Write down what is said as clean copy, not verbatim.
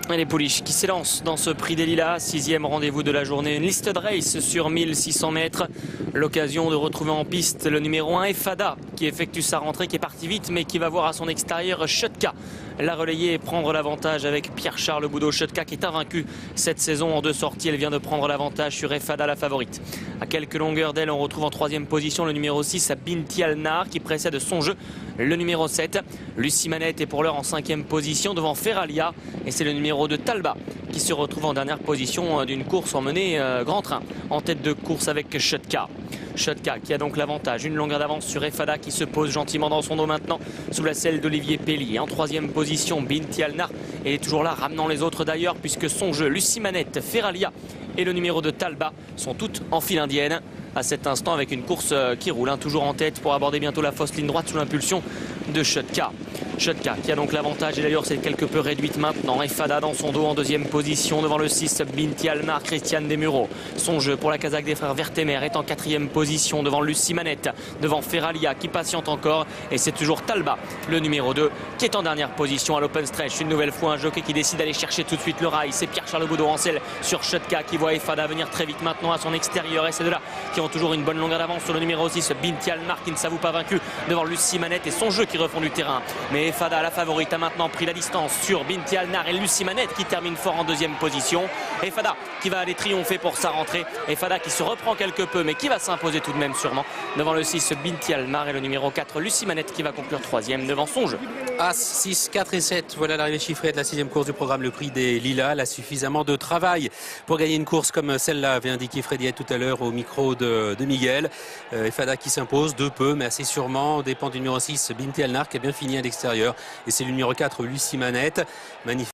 Et les Pouliches qui s'élancent dans ce prix des Lilas, 6e rendez-vous de la journée, une liste de race sur 1600 mètres. L'occasion de retrouver en piste le numéro 1 Efada qui effectue sa rentrée, qui est parti vite mais qui va voir à son extérieur Shutka la relayer et prendre l'avantage avec Pierre-Charles Boudot. Shutka qui est invaincu cette saison en 2 sorties, elle vient de prendre l'avantage sur Efada, la favorite. À quelques longueurs d'elle, on retrouve en 3e position le numéro 6 Binti Alnar qui précède son jeu le numéro 7. Lucie Manette est pour l'heure en 5e position devant Feralia et c'est le numéro 2 Talba qui se retrouve en dernière position d'une course en menée grand train en tête de course avec Shutka. Shutka qui a donc l'avantage, une longueur d'avance sur Efada qui se pose gentiment dans son dos maintenant sous la selle d'Olivier Pellier. En 3e position, Binti Alnar, elle est toujours là, ramenant les autres d'ailleurs puisque son jeu, Lucie Manette, Feralia et le numéro de Talba sont toutes en file indienne à cet instant avec une course qui roule, toujours en tête pour aborder bientôt la fausse ligne droite sous l'impulsion de Shutka. Shutka qui a donc l'avantage et d'ailleurs c'est quelque peu réduite maintenant. Efada dans son dos en 2e position devant le 6 Binti Alnar, Christiane Desmureaux. Son jeu pour la Kazakh des frères Vertemer est en 4e position devant Lucie Manette, devant Feralia qui patiente encore et c'est toujours Talba, le numéro 2 qui est en dernière position à l'open stretch. Une nouvelle fois un jockey qui décide d'aller chercher tout de suite le rail, c'est Pierre-Charles Boudot en selle sur Shutka qui voit Efada venir très vite maintenant à son extérieur et c'est de là qui ont toujours une bonne longueur d'avance sur le numéro 6 Binti Alnar qui ne s'avoue pas vaincu devant Lucie Manette et son jeu qui refont du terrain. Mais Efada, la favorite, a maintenant pris la distance sur Binti Alnar et Lucie Manette qui termine fort en 2e position. Efada qui va aller triompher pour sa rentrée. Efada qui se reprend quelque peu mais qui va s'imposer tout de même sûrement devant le 6 Binti Alnar et le numéro 4 Lucie Manette qui va conclure 3e devant son jeu. As, 6, 4 et 7, voilà l'arrivée chiffrée de la 6e course du programme, le prix des Lilas. Elle a suffisamment de travail pour gagner une course comme celle-là, avait indiqué Freddy tout à l'heure au micro de Miguel. Efada qui s'impose de peu mais assez sûrement, dépend du numéro 6 Binti Alnar qui a bien fini à l'extérieur et c'est le numéro 4 Lucie Manette. Magnifique.